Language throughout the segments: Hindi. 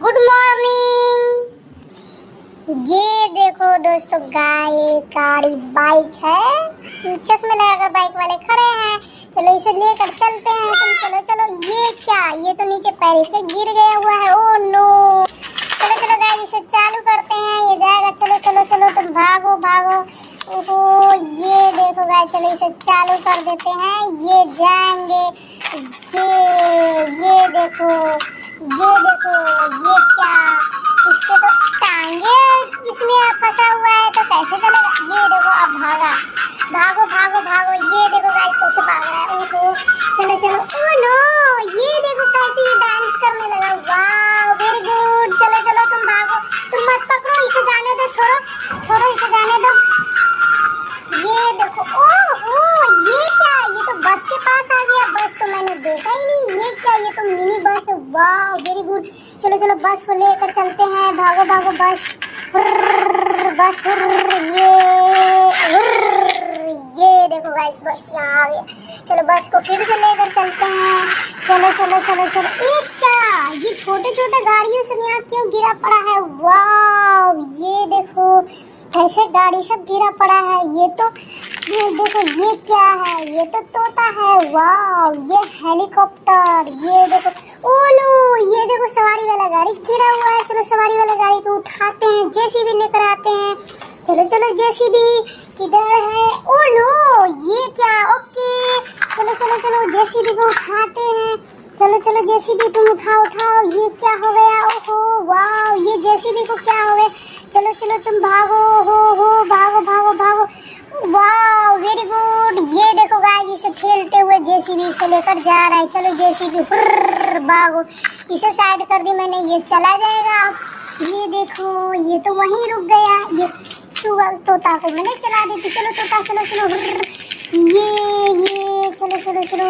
Good morning. ये देखो दोस्तों, गाड़ी बाइक है। चश्मे लगाकर बाइक वाले खड़े हैं। चलो इसे लेकर चलते हैं। तुम चलो चलो। ये क्या, ये तो नीचे पैर इसके गिर गया हुआ है। Oh no. चलो चलो गाइस, इसे चालू करते हैं। ये जाएगा। चलो चलो चलो, तुम भागो भागो। ओहो, ये देखो गाइस, चलो इसे चालू कर देते हैं। ये जाएंगे। ये देखो, ये क्या, इसके तो टांगे इसमें फंसा हुआ है, तो कैसे चलेगा। ये देखो, अब भागा। भागो भागो भागो। ये देखो गाइस, कैसे भाग रहा है। ओहो, चलो चलो। ओ नो, ये देखो कैसे ये डांस करने लगा। वाह, वेरी गुड। चलो चलो, तुम भागो। तुम मत पकड़ो, इसे जाने दो। छोड़ो छोड़ो, इसे जाने दो। ये देखो। ओहो, ये क्या, ये तो बस के पास आ गया। बस तो मैंने देखा ही नहीं। ये क्या, ये तो मिनी बस है। वाह, वेरी गुड। चलो चलो, बस को लेकर चलते हैं। भागो भागो बस। बस ये देखो गाइस, बस यहाँ आ गया। चलो बस को फिर से लेकर चलते हैं। चलो चलो चलो चलो। एक क्या, ये छोटे छोटे गाड़ियों से यहाँ क्यों गिरा पड़ा है। वाह, ये देखो कैसे गाड़ी सब गिरा पड़ा है। ये देखो, ये क्या है, ये तो तोता है। वाह, ये हेलीकॉप्टर। ये देखो। ओ नो, ये देखो सवारी वाला गाड़ी गिरा हुआ है। चलो सवारी वाला गाड़ी को उठाते हैं। जेसीबी लेकर आते हैं। चलो चलो, जेसीबी किधर है। ओ नो, ये क्या। ओके, चलो चलो चलो, जेसीबी को उठाते हैं। चलो चलो जेसीबी, तुम उठाओ उठाओ। ये क्या हो गया। ओहो वाह, ये जेसीबी को क्या हो गया। चलो चलो, तुम भागो। हो भागो भागो भागो। वाह, वेरी गुड। ये देखो गाइस, इसे ठेलते हुए जेसीबी से लेकर जा रहा है। चलो जेसीबी, भागो। इसे साइड कर दी मैंने, ये चला जाएगा। ये देखो, ये तो वहीं रुक गया। ये तोता को मैंने चला दी थी। चलो तोता, चलो चलो। ये चलो चलो चलो।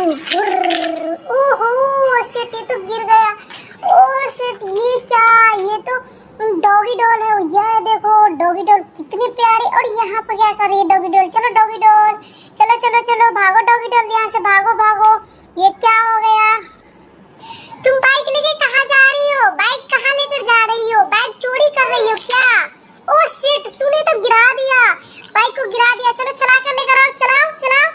ओहो शिट, ये तो गिर गया। ओ शिट, ये क्या, ये तो डॉगी डॉल है। ये देखो डॉगी डॉल कितनी प्यारी। और यहाँ पर क्या कर रही है डॉगी डॉल। चलो डॉगी डॉल, चलो चलो चलो, भागो डॉगी डॉल, यहाँ से भागो भागो। ये क्या हो गया। तुम बाइक लेके कहाँ जा रही हो। बाइक कहाँ लेकर जा रही हो। बाइक चोरी कर रही हो क्या। ओ शिट, तूने तो गिरा दिया, बाइक को गिरा दिया। चलो चला कर लेकर आओ। चलाओ चलाओ।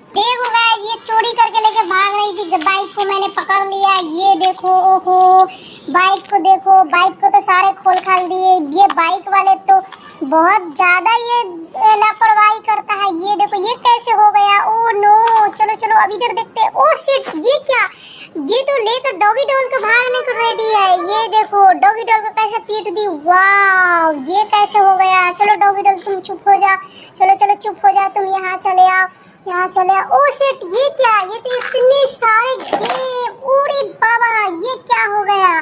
देखो गाइस, ये चोरी करके लेके भाग रही थी। बाइक को मैंने पकड़ लिया। ये देखो। ओहो, बाइक को देखो, बाइक को तो सारे खोल खाल दिए। ये बाइक वाले तो बहुत ज्यादा ये लापरवाही करता है। ये देखो, ये कैसे हो गया। ओ नो, चलो चलो, अब इधर देखते हैं। ओ शिट, ये क्या, ये तो लेकर डॉगी डॉल को भागने को रेडी है। ये देखो डॉगी डॉल को कैसे पीट दी। वाह, ये कैसे हो गया। चलो डॉगी डॉल, तुम चुप हो जा। चलो चलो, चुप हो जा। तुम यहाँ चले आओ, यहाँ चले आओ। ओ शिट, ये क्या, ये तो इतने सारे गेम। ओरे बाबा, ये क्या हो गया।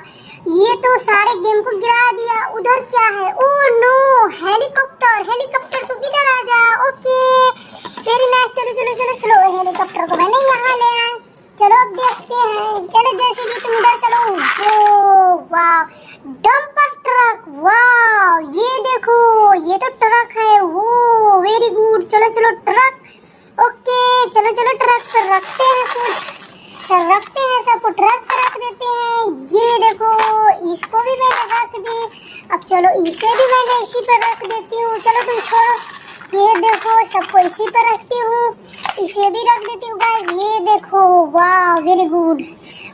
ये तो सारे गेम को गिरा दिया। उधर क्या है। Oh no, helicopter. हेलीकॉप्टर तो किधर आ जा। Okay, very nice. चलो चलो चलो चलो, हेलीकॉप्टर को मैंने यहाँ ले आए। चलो अब देखते हैं। चलो जैसे कि तुम इधर चलो। ओ वाह, डंपर ट्रक। वाह, ये देखो, ये तो ट्रक है। वो वेरी गुड। चलो चलो ट्रक। ओके, चलो चलो, ट्रक पर रखते हैं कुछ। चल रखते हैं, सबको ट्रक पर रख देते हैं। ये देखो, इसको भी मैंने रख दी। अब चलो इसे भी मैंने इसी पर रख देती हूँ। चलो तुम छोड़ो। ये देखो, सबको इसी पर रखती हूँ। इसे भी रख देती हूँ गाइस। ये देखो, वाह वेरी गुड।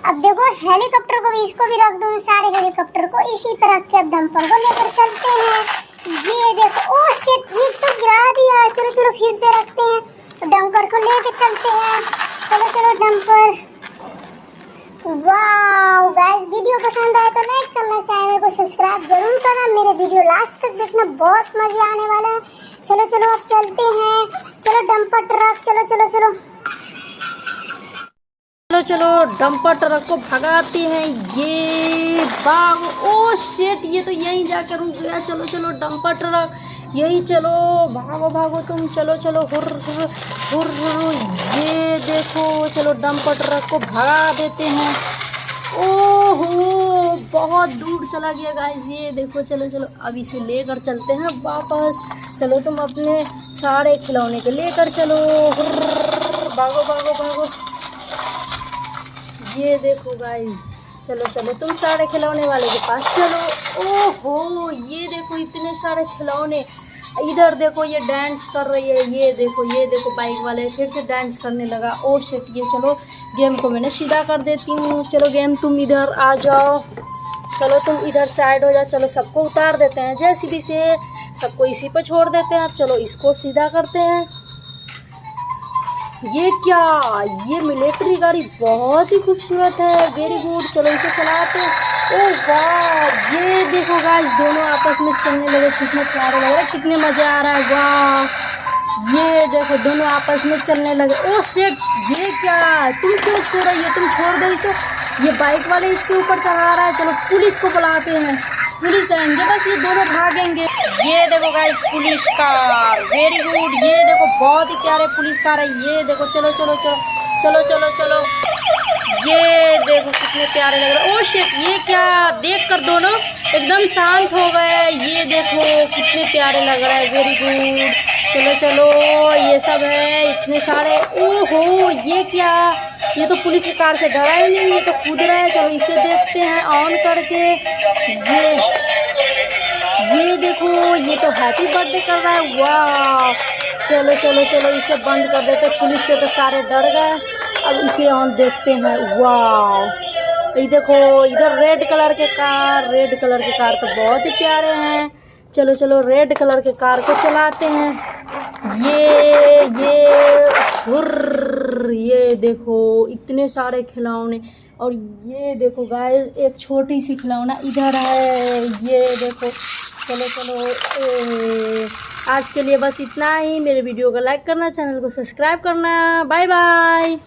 अब देखो, हेलीकॉप्टर को भी, इसको भी रख दूँ। सारे हेलीकॉप्टर को इसी पर रख के अब डंपर को लेकर चलते हैं। ये देखो। ओ शिट, ये तो गिरा दिया। चलो चलो, फिर से रखते हैं। डंपर को लेकर चलते हैं। चलो चलो डंपर। वाह गाइस, वीडियो पसंद आए तो लाइक करना, चैनल को सब्सक्राइब जरूर करना। मेरे वीडियो लास्ट तक देखना, बहुत मजे आने वाला है। चलो चलो, अब चलते हैं। चलो डंपर ट्रक, चलो चलो चलो। चलो चलो, डंपर ट्रक को भगाते हैं। ये भाग। ओ शिट, ये तो यहीं जाकर रुक गया। चलो चलो डंपर ट्रक, यही चलो, भागो भागो तुम। चलो चलो, हुर हुर हुर हुर। ये देखो, चलो डंपर ट्रक को भगा देते हैं। ओहो, बहुत दूर चला गया गाइस। ये देखो, चलो चलो, अब इसे लेकर चलते हैं वापस। चलो तुम अपने सारे खिलौने को लेकर चलो। भागो भागो भागो। ये देखो गाइस, चलो चलो तुम सारे खिलौने वाले के पास चलो। ओहो ये देखो इतने सारे खिलौने। इधर देखो ये डांस कर रही है, ये देखो बाइक वाले फिर से डांस करने लगा। ओ शिट, ये चलो गेम को मैंने सीधा कर देती हूँ। चलो गेम तुम इधर आ जाओ, चलो तुम इधर साइड हो जाओ। चलो सबको उतार देते हैं जेसीबी से, सबको इसी पर छोड़ देते हैं। अब चलो इसको सीधा करते हैं। ये क्या, ये मिलिट्री गाड़ी बहुत ही खूबसूरत है, वेरी गुड। चलो इसे चलाते हैं। ओह वाह, ये देखो गाइस दोनों आपस में चलने लगे, कितने प्यारे लग रहे हैं, कितने मज़ा आ रहा है। वाह ये देखो दोनों आपस में चलने लगे। ओह शिट, ये क्या, तुम क्यों छोड़ रही हो, तुम छोड़ दो इसे। ये बाइक वाले इसके ऊपर चढ़ा रहा है। चलो पुलिस को बुलाते हैं, पुलिस आएंगे बस ये दोनों भागेंगे। ये देखो guys police car, very good. ये देखो बहुत ही प्यारे पुलिस कार है। ये देखो चलो चलो चलो चलो चलो चलो, ये देखो कितने प्यारे लग रहे हैं। ओह शिट, ये क्या, देख कर दोनों एकदम शांत हो गए। ये देखो कितने प्यारे लग रहे हैं, वेरी गुड। चलो चलो ये सब है इतने सारे। ओहो ये क्या, ये तो पुलिस की कार से डरा ही नहीं, ये तो कूद रहा है। चलो इसे देखते हैं ऑन करके। ये देखो ये तो हैप्पी बर्थडे कर रहा है। वाह चलो चलो चलो इसे बंद कर देते, पुलिस से तो सारे डर गए। अब इसे ऑन देखते हैं। वाह ये देखो इधर रेड कलर के कार, रेड कलर के कार तो बहुत ही प्यारे हैं। चलो चलो रेड कलर के कार को चलाते हैं। ये देखो इतने सारे खिलौने। और ये देखो गाइस एक छोटी सी खिलौना इधर है, ये देखो। चलो चलो आज के लिए बस इतना ही। मेरे वीडियो को लाइक करना, चैनल को सब्सक्राइब करना। Bye bye.